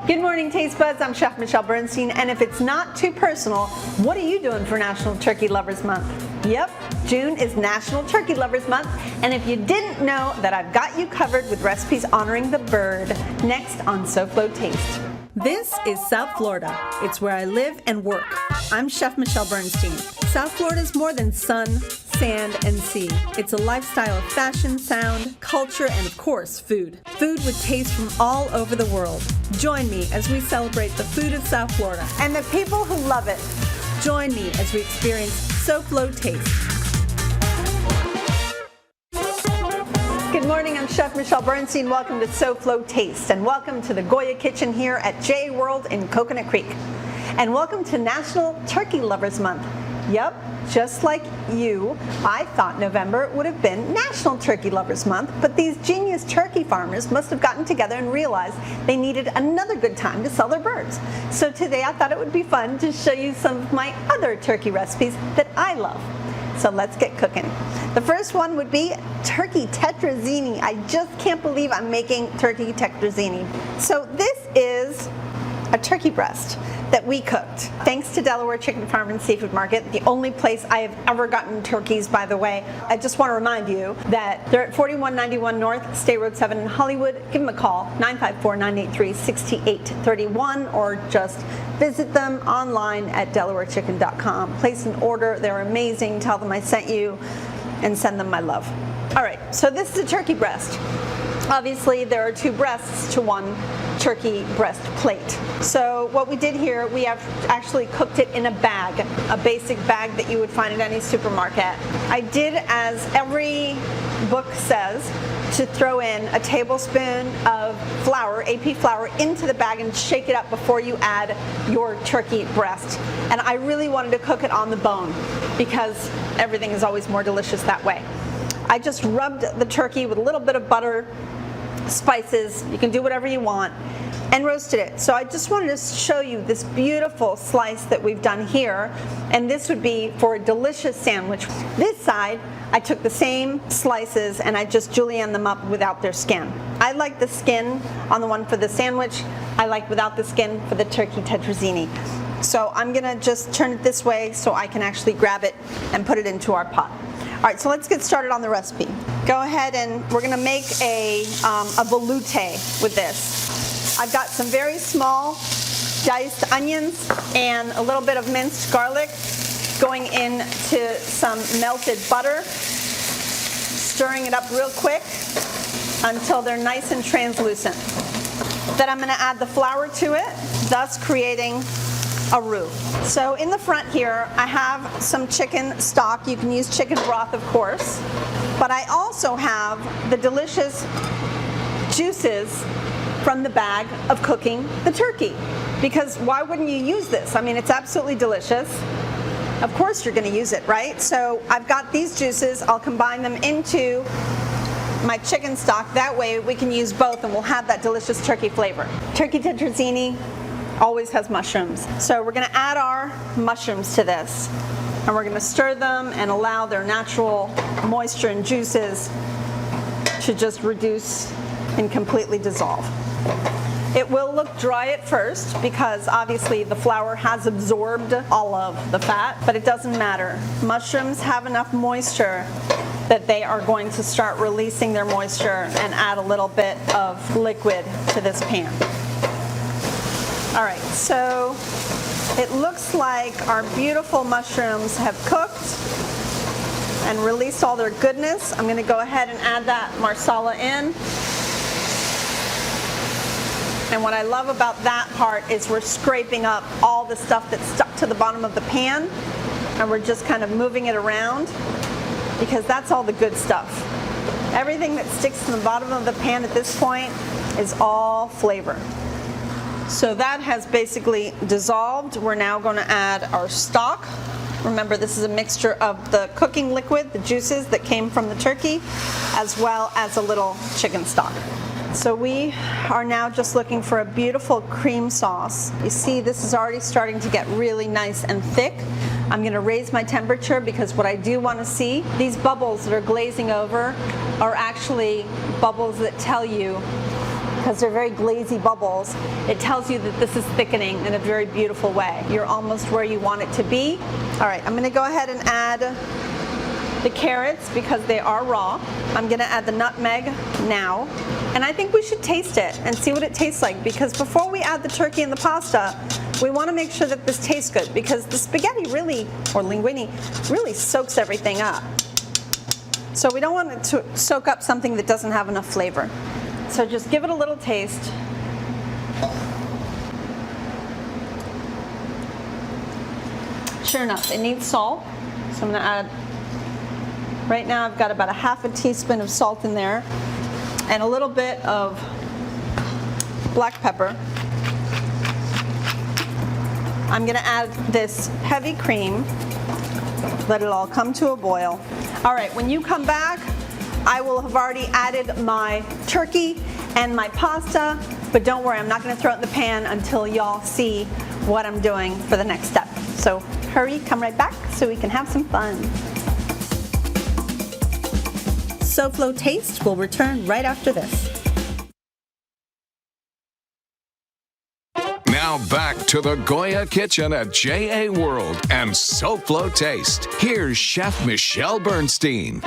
Good morning, Taste Buds. I'm Chef Michelle Bernstein, and if it's not too personal, what are you doing for National Turkey Lovers Month? Yep, June is National Turkey Lovers Month, and if you didn't know that, I've got you covered with recipes honoring the bird, next on SoFlo Taste. This is South Florida. It's where I live and work. I'm Chef Michelle Bernstein. South Florida is more than sun, sand, and sea. It's a lifestyle of fashion, sound, culture, and of course, food. Food with taste from all over the world. Join me as we celebrate the food of South Florida and the people who love it. Join me as we experience SoFlo Taste. Good morning, I'm Chef Michelle Bernstein. Welcome to SoFlo Taste, and welcome to the Goya Kitchen here at J World in Coconut Creek. And welcome to National Turkey Lovers Month. Yep, just like you, I thought November would have been National Turkey Lovers Month, but these genius turkey farmers must have gotten together and realized they needed another good time to sell their birds. So today I thought it would be fun to show you some of my other turkey recipes that I love. So let's get cooking. The first one would be turkey tetrazzini. I just can't believe I'm making turkey tetrazzini. So this is a turkey breast that we cooked. Thanks to Delaware Chicken Farm and Seafood Market, the only place I have ever gotten turkeys, by the way. I just want to remind you that they're at 4191 North State Road 7 in Hollywood. Give them a call, 954-983-6831, or just visit them online at delawarechicken.com. Place an order, they're amazing. Tell them I sent you and send them my love. All right, so this is a turkey breast. Obviously, there are two breasts to one turkey breast plate. So what we did here, we have actually cooked it in a bag, a basic bag that you would find at any supermarket. I did as every book says, to throw in a tablespoon of flour, AP flour, into the bag and shake it up before you add your turkey breast. And I really wanted to cook it on the bone because everything is always more delicious that way. I just rubbed the turkey with a little bit of butter, spices, you can do whatever you want, and roasted it. So I just wanted to show you this beautiful slice that we've done here, and this would be for a delicious sandwich. This side, I took the same slices and I just julienne them up without their skin. I like the skin on the one for the sandwich. I like without the skin for the turkey tetrazzini. So I'm gonna just turn it this way so I can actually grab it and put it into our pot. All right, so let's get started on the recipe. Go ahead and we're gonna make a velouté with this. I've got some very small diced onions and a little bit of minced garlic going into some melted butter, stirring it up real quick until they're nice and translucent. Then I'm gonna add the flour to it, thus creating a roux. So in the front here, I have some chicken stock. You can use chicken broth, of course, but I also have the delicious juices from the bag of cooking the turkey. Because why wouldn't you use this? I mean, it's absolutely delicious. Of course you're gonna use it, right? So I've got these juices. I'll combine them into my chicken stock. That way we can use both and we'll have that delicious turkey flavor. Turkey tetrazzini always has mushrooms. So we're gonna add our mushrooms to this, and we're gonna stir them and allow their natural moisture and juices to just reduce and completely dissolve. It will look dry at first because obviously the flour has absorbed all of the fat, but it doesn't matter. Mushrooms have enough moisture that they are going to start releasing their moisture and add a little bit of liquid to this pan. All right, so it looks like our beautiful mushrooms have cooked and released all their goodness. I'm gonna go ahead and add that marsala in. And what I love about that part is we're scraping up all the stuff that's stuck to the bottom of the pan, and we're just kind of moving it around because that's all the good stuff. Everything that sticks to the bottom of the pan at this point is all flavor. So that has basically dissolved. We're now going to add our stock. Remember, this is a mixture of the cooking liquid, the juices that came from the turkey, as well as a little chicken stock. So we are now just looking for a beautiful cream sauce. You see, this is already starting to get really nice and thick. I'm going to raise my temperature because what I do want to see, these bubbles that are glazing over are actually bubbles that tell you because they're very glazy bubbles, it tells you that this is thickening in a very beautiful way. You're almost where you want it to be. All right, I'm gonna go ahead and add the carrots because they are raw. I'm gonna add the nutmeg now. And I think we should taste it and see what it tastes like, because before we add the turkey and the pasta, we wanna make sure that this tastes good, because the spaghetti really, or linguine, really soaks everything up. So we don't want it to soak up something that doesn't have enough flavor. So just give it a little taste. Sure enough, it needs salt. So I'm gonna add, right now I've got about a half a teaspoon of salt in there and a little bit of black pepper. I'm gonna add this heavy cream, let it all come to a boil. All right, when you come back, I will have already added my turkey and my pasta, but don't worry, I'm not gonna throw it in the pan until y'all see what I'm doing for the next step. So hurry, come right back so we can have some fun. SoFlo Taste will return right after this. Now back to the Goya Kitchen at JA World and SoFlo Taste. Here's Chef Michelle Bernstein.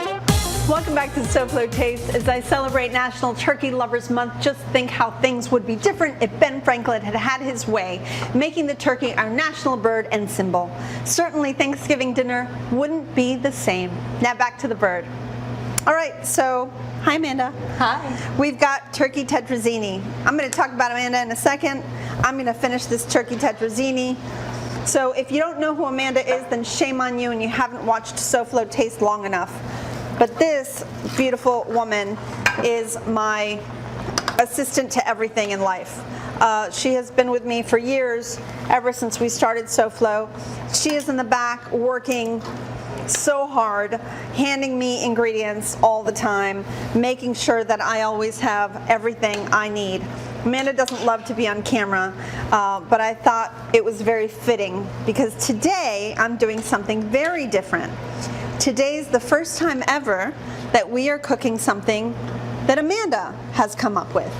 Welcome back to SoFlo Taste. As I celebrate National Turkey Lovers Month, just think how things would be different if Ben Franklin had had his way, making the turkey our national bird and symbol. Certainly Thanksgiving dinner wouldn't be the same. Now back to the bird. All right, so hi Amanda. Hi. We've got turkey tetrazzini. I'm going to talk about Amanda in a second. I'm going to finish this turkey tetrazzini. So if you don't know who Amanda is, then shame on you and you haven't watched SoFlo Taste long enough. But this beautiful woman is my assistant to everything in life. She has been with me for years, ever since we started SoFlo. She is in the back working so hard, handing me ingredients all the time, making sure that I always have everything I need. Amanda doesn't love to be on camera, but I thought it was very fitting because today I'm doing something very different. Today's the first time ever that we are cooking something that Amanda has come up with,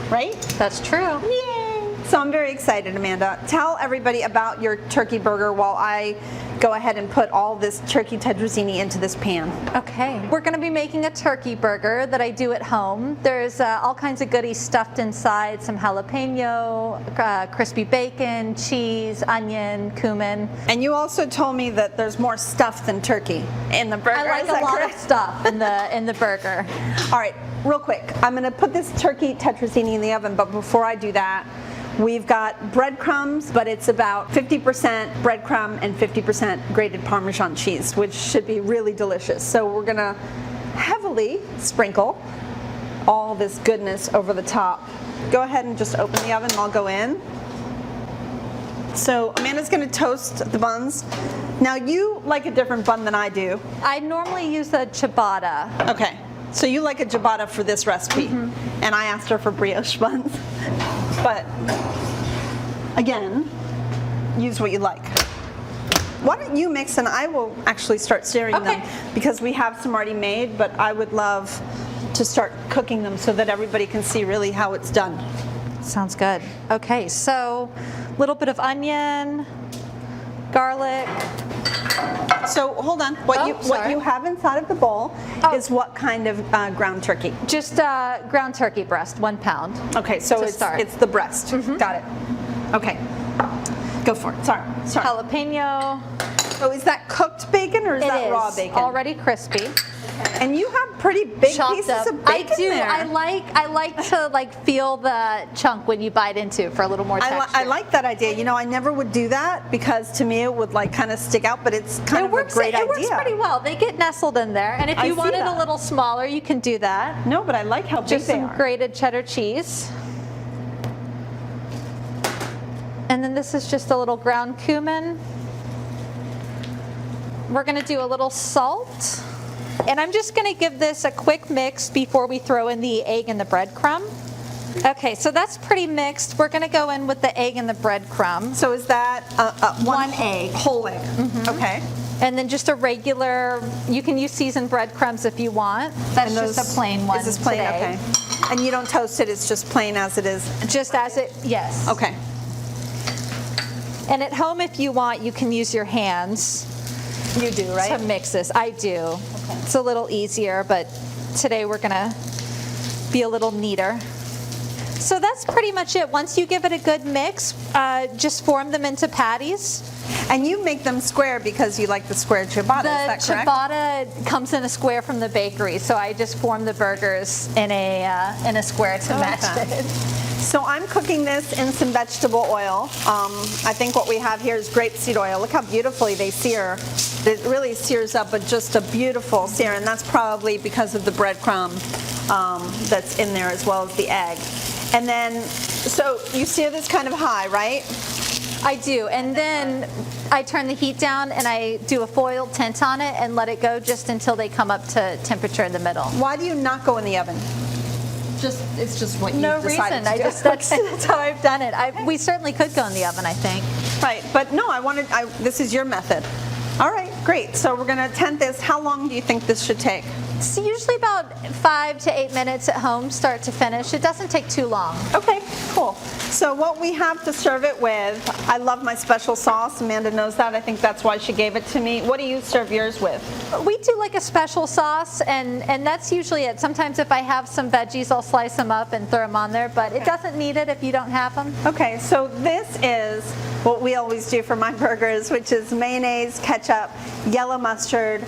right? That's true. Yay! So I'm very excited, Amanda. Tell everybody about your turkey burger while I go ahead and put all this turkey tetrazzini into this pan. Okay, we're going to be making a turkey burger that I do at home. There's all kinds of goodies stuffed inside, some jalapeno, crispy bacon, cheese, onion, cumin. And you also told me that there's more stuff than turkey in the burger. I like a lot of stuff in the burger. All right, real quick, I'm going to put this turkey tetrazzini in the oven, but before I do that, we've got breadcrumbs, but it's about 50% breadcrumb and 50% grated Parmesan cheese, which should be really delicious. So we're gonna heavily sprinkle all this goodness over the top. Go ahead and just open the oven and I'll go in. So Amanda's gonna toast the buns. Now you like a different bun than I do. I normally use a ciabatta. Okay, so you like a ciabatta for this recipe, and I asked her for brioche buns. But again, use what you like. Why don't you mix, and I will actually start searing them because we have some already made, but I would love to start cooking them so that everybody can see really how it's done. Sounds good. Okay, so a little bit of onion, garlic. So hold on, what you have inside of the bowl is what kind of ground turkey? Just ground turkey breast, 1 pound. Okay, so it's the breast. Got it. Okay, go for it. Sorry. Jalapeno. So is that cooked bacon or is that raw bacon? Already crispy. And you have pretty big pieces of bacon there. I like to feel the chunk when you bite into for a little more texture. I like that idea. You know, I never would do that because to me it would kind of stick out, but it's kind of a great idea. It works pretty well. They get nestled in there, and if you want it a little smaller, you can do that. No, but I like how big just they some are. grated cheddar cheese. And then this is just a little ground cumin. We're going to do a little salt. And I'm just going to give this a quick mix before we throw in the egg and the breadcrumb. Okay, so that's pretty mixed. We're going to go in with the egg and the breadcrumb. So is that one egg? Whole egg. Okay. And then just a regular, you can use seasoned breadcrumbs if you want. That's just a plain one. Is this plain? Today. Okay. And you don't toast it, it's just plain as it is? Just as it, yes. Okay. And at home, if you want, you can use your hands You do, right? to mix this. I do. Okay. It's a little easier, but today we're gonna be a little neater. So that's pretty much it. Once you give it a good mix, just form them into patties. And you make them square because you like the square ciabatta, is that The correct? ciabatta comes in a square from the bakery, so I just form the burgers in a square to match Okay. it. So I'm cooking this in some vegetable oil. I think what we have here is grapeseed oil. Look how beautifully they sear. It really sears up, but just a beautiful sear, and that's probably because of the breadcrumb that's in there as well as the egg. And then, so you sear this kind of high, right? I do, and then I turn the heat down and I do a foil tint on it and let it go just until they come up to temperature in the middle. Why do you not go in the oven? It's just what you No decided reason. to do. That's how I've done it. We certainly could go in the oven, I think. Right, but no, this is your method. All right, great. So we're gonna tent this. How long do you think this should take? It's usually about 5 to 8 minutes at home, start to finish. It doesn't take too long. Okay, cool. So what we have to serve it with, I love my special sauce. Amanda knows that. I think that's why she gave it to me. What do you serve yours with? We do like a special sauce, and that's usually it. Sometimes if I have some veggies, I'll slice them up and throw them on there, but it doesn't need it if you don't have them. Okay, so this is what we always do for my burgers, which is mayonnaise, ketchup, yellow mustard,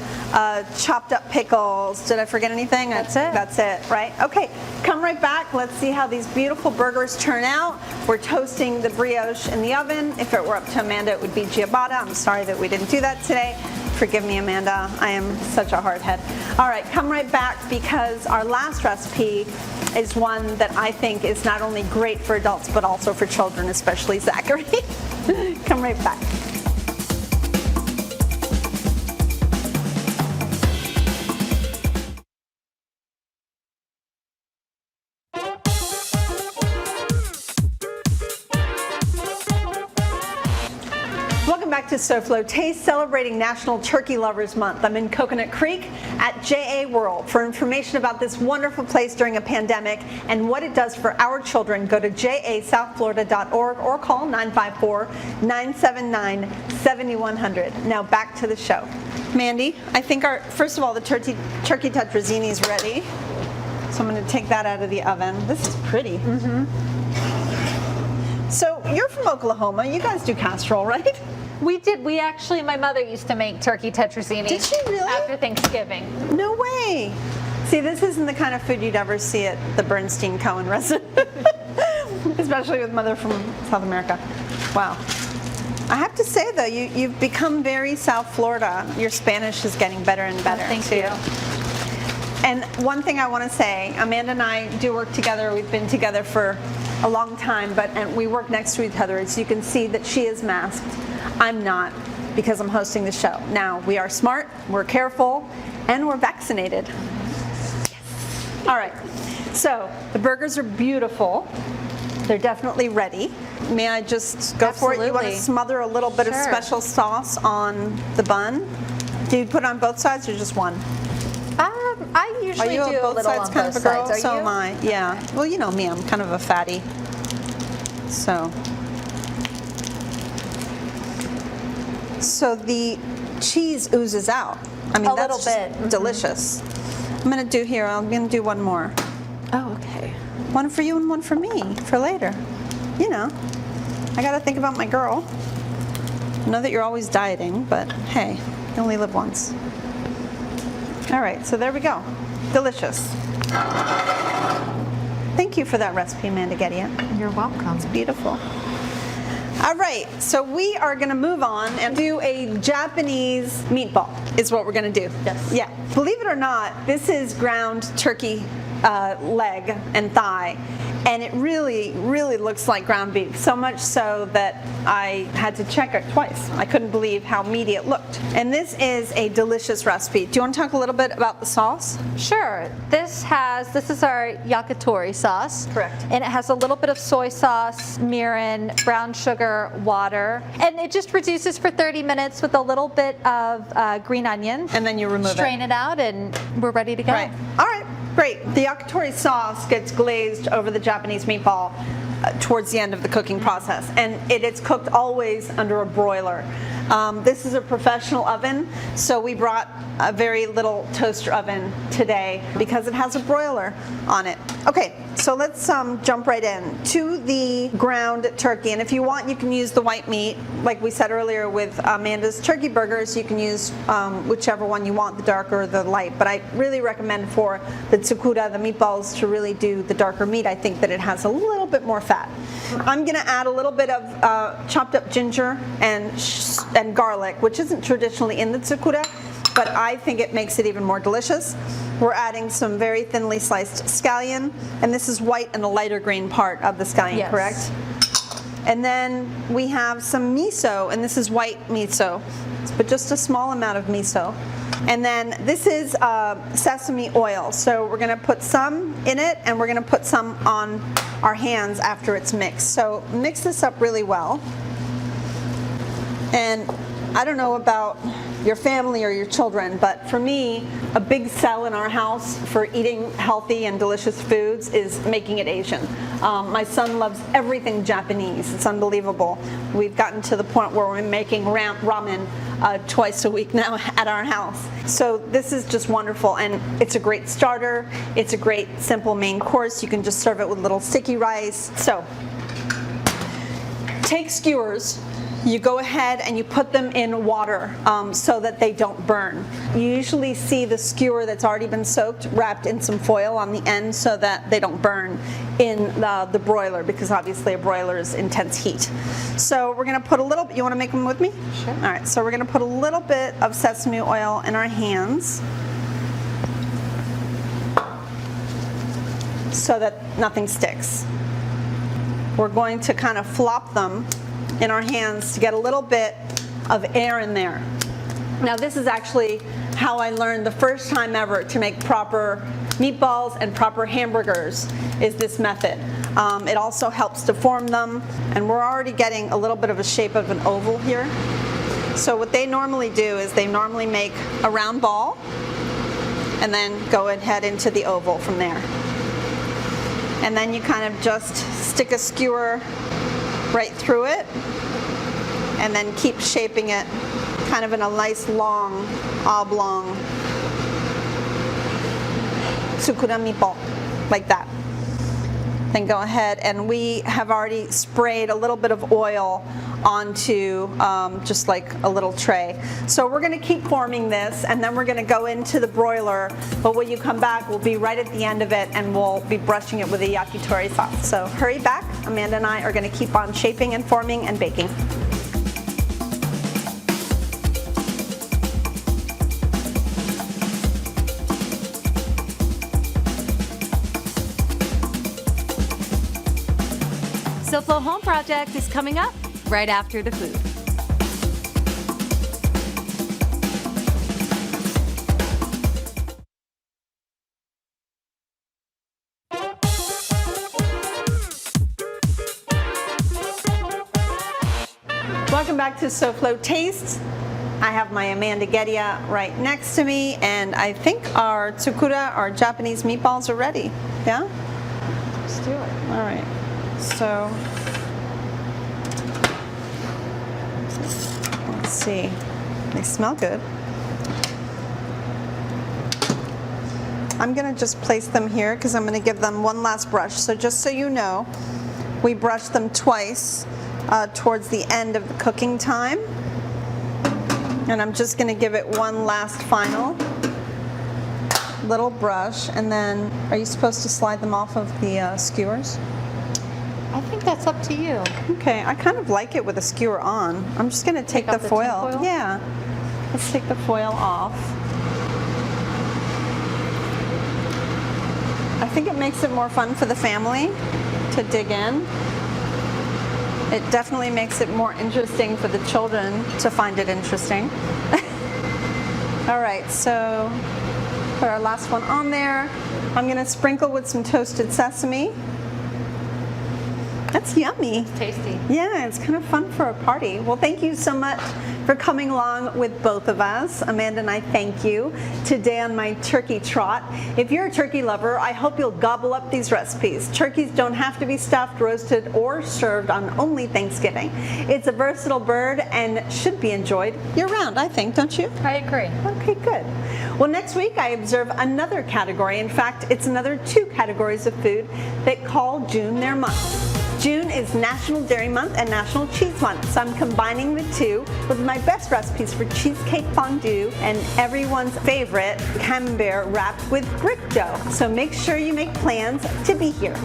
chopped up pickles. Did I forget anything? That's it. That's it, right? Okay, come right back. Let's see how these beautiful burgers turn out. We're toasting the brioche in the oven. If it were up to Amanda, it would be ciabatta. I'm sorry that we didn't do that today. Forgive me, Amanda. I am such a hard head. All right, come right back because our last recipe is one that I think is not only great for adults, but also for children, especially Zachary. Come right back. Welcome back to SoFlo Taste, celebrating National Turkey Lovers Month. I'm in Coconut Creek at JA World. For information about this wonderful place during a pandemic and what it does for our children, go to jasouthflorida.org or call 954-979-7100. Now back to the show. Mandy, I think first of all, the turkey tetrazzini is ready. So I'm going to take that out of the oven. This is pretty. So you're from Oklahoma. You guys do casserole, right? We did. We actually, my mother used to make turkey tetrazzini. Did she really? After Thanksgiving. No way. See, this isn't the kind of food you'd ever see at the Bernstein Cohen restaurant, especially with mother from South America. Wow. I have to say, though, you've become very South Florida. Your Spanish is getting better and better. Thank too. you. And one thing I want to say, Amanda and I do work together. We've been together for a long time, and we work next to each other. As you can see that she is masked. I'm not, because I'm hosting the show. Now, we are smart, we're careful, and we're vaccinated. Yes. All right, so the burgers are beautiful. They're definitely ready. May I just go for it? You want to Absolutely. smother a little bit of Sure. special sauce on the bun? Do you put it on both sides or just one? I usually Are you do a both a little sides on kind both of a girl? sides. Are So you? am I. Yeah. Well, you know me. I'm kind of a fatty. So the cheese oozes out. I mean, A that's little bit. just delicious. I'm gonna do here. I'm gonna do one more. Oh, okay. One for you and one for me for later. You know, I gotta think about my girl. I know that you're always dieting, but hey, you only live once. All right, so there we go. Delicious. Thank you for that recipe, Amanda Gettia. You're welcome. Beautiful. All right, so we are gonna move on and do a Japanese meatball is what we're gonna do. Yes. Yeah, believe it or not, this is ground turkey leg and thigh, and it really, really looks like ground beef, so much so that I had to check it twice. I couldn't believe how meaty it looked. And this is a delicious recipe. Do you want to talk a little bit about the sauce? Sure. This is our yakitori sauce. Correct. And it has a little bit of soy sauce, mirin, brown sugar, water, and it just reduces for 30 minutes with a little bit of green onion. And then you remove Strain it out, and we're ready to go. Right. All right. Great. The yakitori sauce gets glazed over the Japanese meatball towards the end of the cooking process, and it's cooked always under a broiler. This is a professional oven, so we brought a very little toaster oven today because it has a broiler on it. Okay, so let's jump right in to the ground turkey, and if you want, you can use the white meat. Like we said earlier with Amanda's turkey burgers, you can use whichever one you want, the darker or the light, but I really recommend for the tsukune, the meatballs, to really do the darker meat. I think that it has a little bit more fat. I'm going to add a little bit of chopped up ginger and garlic, which isn't traditionally in the tsukune, but I think it makes it even more delicious. We're adding some very thinly sliced scallion, and this is white and the lighter green part of the scallion, Yes. correct? And then we have some miso, and this is white miso, but just a small amount of miso. And then this is sesame oil, so we're going to put some in it, and we're going to put some on our hands after it's mixed. So mix this up really well. And I don't know about your family or your children, but for me, a big sell in our house for eating healthy and delicious foods is making it Asian. My son loves everything Japanese. It's unbelievable. We've gotten to the point where we're making ramen twice a week now at our house. So this is just wonderful, and it's a great starter. It's a great simple main course. You can just serve it with little sticky rice. So take skewers. You go ahead and you put them in water so that they don't burn. You usually see the skewer that's already been soaked wrapped in some foil on the end so that they don't burn in the broiler, because obviously a broiler is intense heat. So we're going to put a little bit, you want to make them with me? Sure. All right, so we're going to put a little bit of sesame oil in our hands so that nothing sticks. We're going to kind of flop them in our hands to get a little bit of air in there. Now this is actually how I learned the first time ever to make proper meatballs and proper hamburgers, is this method. It also helps to form them, and we're already getting a little bit of a shape of an oval here. So what they normally do is they normally make a round ball and then go ahead into the oval from there. And then you kind of just stick a skewer right through it, and then keep shaping it kind of in a nice long oblong tsukune meatball, like that. Then go ahead, and we have already sprayed a little bit of oil onto just like a little tray. So we're going to keep forming this, and then we're going to go into the broiler, but when you come back, we'll be right at the end of it, and we'll be brushing it with a yakitori sauce. So hurry back. Amanda and I are going to keep on shaping and forming and baking. SoFlo Home Project is coming up right after the food. Welcome back to SoFlo Taste. I have my Amanda Gedia right next to me, and I think our tsukune, our Japanese meatballs, are ready. Yeah? Let's do it. All right. So let's see. They smell good. I'm going to just place them here because I'm going to give them one last brush. So just so you know, we brush them twice towards the end of the cooking time. And I'm just going to give it one last final little brush. And then, are you supposed to slide them off of the skewers? I think that's up to you. Okay, I kind of like it with the skewer on. I'm just going to take the off the foil. tin foil? Yeah. Let's take the foil off. I think it makes it more fun for the family to dig in. It definitely makes it more interesting for the children to find it interesting. All right, so put our last one on there. I'm going to sprinkle with some toasted sesame. I That's yummy. Tasty. Yeah, it's kind of fun for a party. Well, thank you so much for coming along with both of us. Amanda and I thank you today on my turkey trot. If you're a turkey lover, I hope you'll gobble up these recipes. Turkeys don't have to be stuffed, roasted, or served on only Thanksgiving. It's a versatile bird and should be enjoyed year-round, I think, don't you? I agree. Okay, good. Well, next week I observe another category. In fact, it's another 2 categories of food that call June their month. June is National Dairy Month and National Cheese Month, so I'm combining the 2 with my best recipes for cheesecake fondue and everyone's favorite camembert wrapped with brick dough. So make sure you make plans to be here.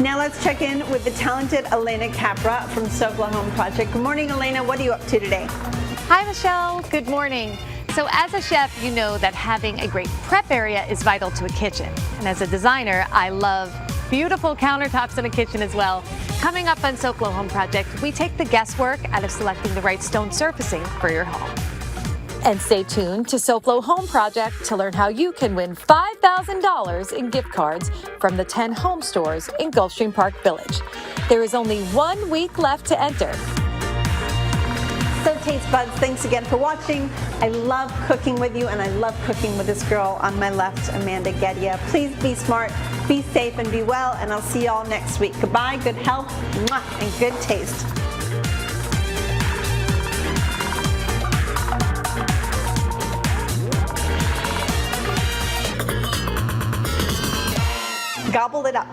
Now let's check in with the talented Elena Capra from Soplo Home Project. Good morning, Elena. What are you up to today? Hi, Michelle. Good morning. So as a chef, you know that having a great prep area is vital to a kitchen. And as a designer, I love beautiful countertops in a kitchen as well. Coming up on Soplo Home Project, we take the guesswork out of selecting the right stone surfacing for your home. And stay tuned to Soplo Home Project to learn how you can win $5,000 in gift cards from the 10 home stores in Gulfstream Park Village. There is only 1 week left to enter. So Taste Buds, thanks again for watching. I love cooking with you, and I love cooking with this girl on my left, Amanda Geddia. Please be smart, be safe, and be well, and I'll see you all next week. Goodbye, good health, mwah, and good taste. Gobble it up.